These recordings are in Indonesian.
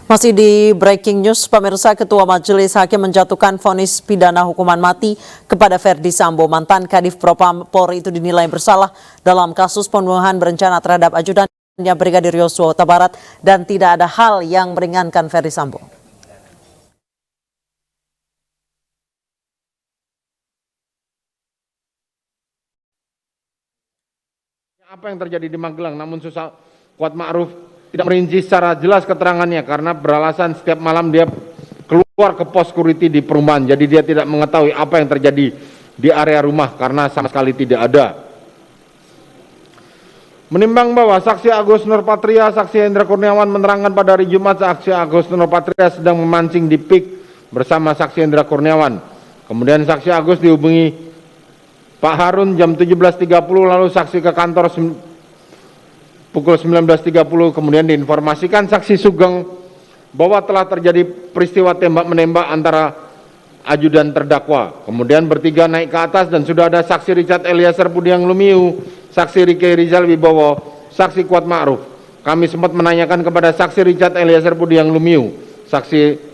Masih di breaking news, pemirsa, Ketua Majelis Hakim menjatuhkan vonis pidana hukuman mati kepada Ferdi Sambo. Mantan Kadif Propam Polri itu dinilai bersalah dalam kasus pembunuhan berencana terhadap ajudannya Brigadir Yosua Huta Barat dan tidak ada hal yang meringankan Ferdi Sambo. Apa yang terjadi di Magelang, namun Kuat Ma'ruf tidak merinci secara jelas keterangannya karena beralasan setiap malam dia keluar ke pos security di perumahan, jadi dia tidak mengetahui apa yang terjadi di area rumah karena sama sekali tidak ada. Menimbang bahwa saksi Agus Nurpatria, saksi Hendra Kurniawan menerangkan pada hari Jumat saksi Agus Nurpatria sedang memancing di PIK bersama saksi Hendra Kurniawan. Kemudian saksi Agus dihubungi Pak Harun jam 17.30, lalu saksi ke kantor pukul 19.30, kemudian diinformasikan saksi Sugeng bahwa telah terjadi peristiwa tembak-menembak antara ajudan terdakwa. Kemudian bertiga naik ke atas dan sudah ada saksi Richard Eliezer Budiang Lumiu, saksi Riki Rizal Wibowo, saksi Kuat Ma'ruf. Kami sempat menanyakan kepada saksi Richard Eliezer Budiang Lumiu, saksi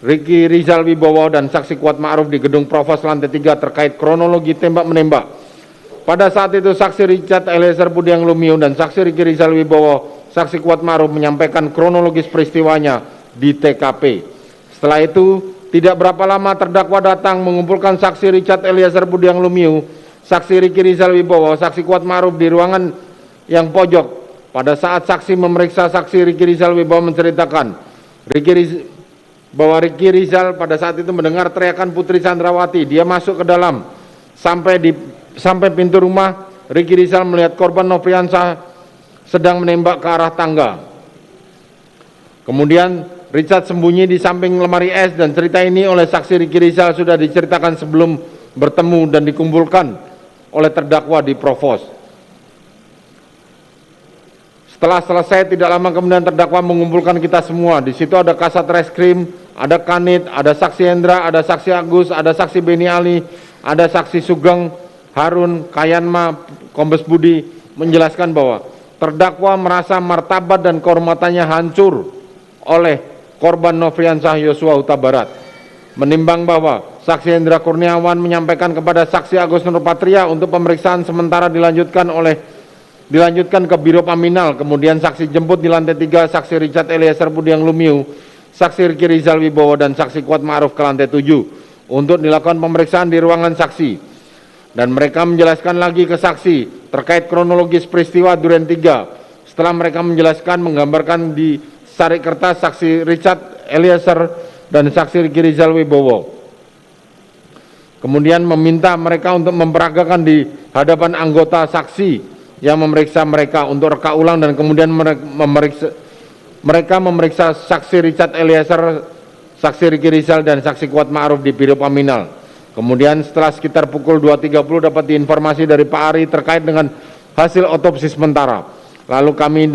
Riki Rizal Wibowo dan saksi Kuat Ma'ruf di gedung Provos lantai 3 terkait kronologi tembak-menembak. Pada saat itu saksi Richard Eliezer Budiang Lumiu dan saksi Riki Rizal Wibowo, saksi Kuat Ma'ruf menyampaikan kronologis peristiwanya di TKP. Setelah itu, tidak berapa lama terdakwa datang mengumpulkan saksi Richard Eliezer Budiang Lumiu, saksi Riki Rizal Wibowo, saksi Kuat Ma'ruf di ruangan yang pojok. Pada saat saksi memeriksa, saksi Riki Rizal Wibowo menceritakan bahwa Riki Rizal pada saat itu mendengar teriakan Putri Chandrawati. Dia masuk ke dalam sampai pintu rumah. Riki Rizal melihat korban Nofriansah sedang menembak ke arah tangga. Kemudian Richard sembunyi di samping lemari es dan cerita ini oleh saksi Riki Rizal sudah diceritakan sebelum bertemu dan dikumpulkan oleh terdakwa di Provos. Setelah selesai tidak lama kemudian terdakwa mengumpulkan kita semua. Di situ ada Kasat Reskrim, ada Kanit, ada saksi Hendra, ada saksi Agus, ada saksi Beni Ali, ada saksi Sugeng, Harun, Kayanma, Kombes Budi menjelaskan bahwa terdakwa merasa martabat dan kehormatannya hancur oleh korban Nofriansah Yosua Huta Barat. Menimbang bahwa saksi Hendra Kurniawan menyampaikan kepada saksi Agus Nurpatria untuk pemeriksaan sementara dilanjutkan ke Biro Paminal, kemudian saksi jemput di lantai 3 saksi Richard Eliezer Budiang Lumiu, saksi Riki Rizal Wibowo dan saksi Kuat Ma'ruf ke lantai 7 untuk dilakukan pemeriksaan di ruangan saksi. Dan mereka menjelaskan lagi ke saksi terkait kronologis peristiwa Duren 3. Setelah mereka menjelaskan, menggambarkan di sarik kertas saksi Richard Eliezer dan saksi Riki Rizal Wibowo. Kemudian meminta mereka untuk memperagakan di hadapan anggota saksi yang memeriksa mereka untuk reka ulang, dan kemudian mereka memeriksa saksi Richard Eliezer, saksi Riki Rizal dan saksi Kuat Ma'ruf di Biro Paminal. Kemudian setelah sekitar pukul 2.30 dapat diinformasi dari Pak Ari terkait dengan hasil otopsi sementara. Lalu kami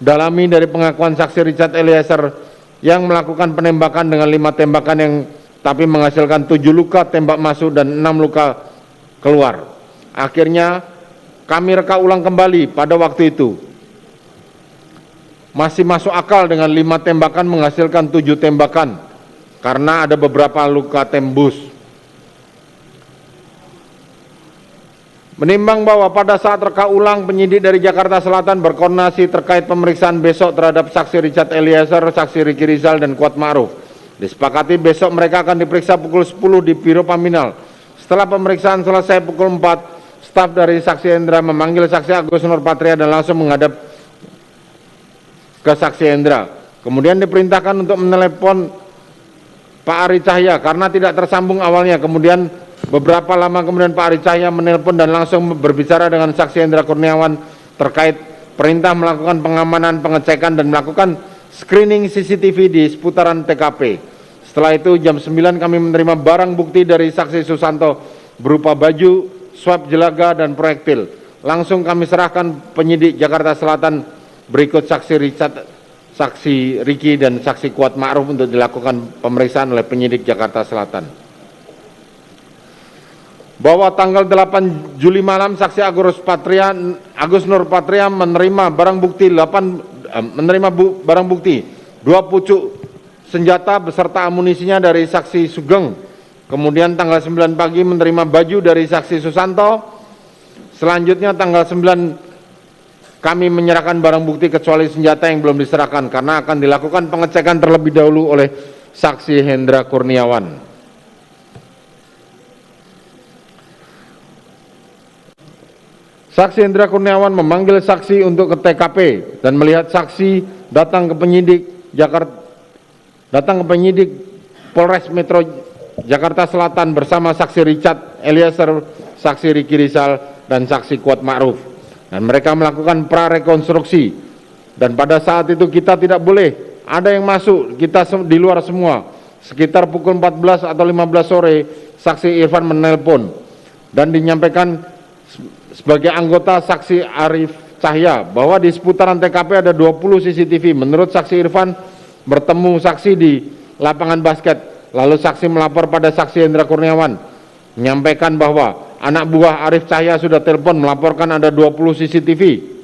dalami dari pengakuan saksi Richard Eliezer yang melakukan penembakan dengan 5 tembakan yang tapi menghasilkan 7 luka tembak masuk dan 6 luka keluar. Akhirnya kami reka ulang kembali pada waktu itu. Masih masuk akal dengan 5 tembakan menghasilkan 7 tembakan karena ada beberapa luka tembus. Menimbang bahwa pada saat reka ulang penyidik dari Jakarta Selatan berkoordinasi terkait pemeriksaan besok terhadap saksi Richard Eliezer, saksi Riki Rizal dan Kuat Ma'ruf. Disepakati besok mereka akan diperiksa pukul 10 di Biro Paminal. Setelah pemeriksaan selesai pukul 4, staf dari saksi Hendra memanggil saksi Agus Nurpatria dan langsung menghadap ke saksi Hendra. Kemudian diperintahkan untuk menelepon Pak Ari Cahya karena tidak tersambung awalnya. Kemudian beberapa lama kemudian Pak Ari Cahya menelpon dan langsung berbicara dengan saksi Hendra Kurniawan terkait perintah melakukan pengamanan, pengecekan dan melakukan screening CCTV di seputaran TKP. Setelah itu jam 9 kami menerima barang bukti dari saksi Susanto berupa baju, swab jelaga dan proyektil. Langsung kami serahkan penyidik Jakarta Selatan berikut saksi Richard, saksi Riki dan saksi Kuat Ma'ruf untuk dilakukan pemeriksaan oleh penyidik Jakarta Selatan. Bahwa tanggal 8 Juli malam saksi Agus Nurpatria menerima barang bukti 2 pucuk senjata beserta amunisinya dari saksi Sugeng. Kemudian tanggal 9 pagi menerima baju dari saksi Susanto. Selanjutnya tanggal 9 kami menyerahkan barang bukti kecuali senjata yang belum diserahkan karena akan dilakukan pengecekan terlebih dahulu oleh saksi Hendra Kurniawan. Saksi Hendra Kurniawan memanggil saksi untuk ke TKP dan melihat saksi datang ke penyidik Polres Metro Jakarta Selatan bersama saksi Richard Eliezer, saksi Riki Rizal, dan saksi Kuat Ma'ruf. Dan mereka melakukan prarekonstruksi. Dan pada saat itu kita tidak boleh ada yang masuk, kita di luar semua. Sekitar pukul 14 atau 15 sore, saksi Irfan menelpon dan dinyampaikan sebagai anggota saksi Arif Cahya bahwa di seputaran TKP ada 20 CCTV. Menurut saksi Irfan, bertemu saksi di lapangan basket. Lalu saksi melapor pada saksi Hendra Kurniawan, menyampaikan bahwa anak buah Arif Cahya sudah telepon melaporkan ada 20 CCTV.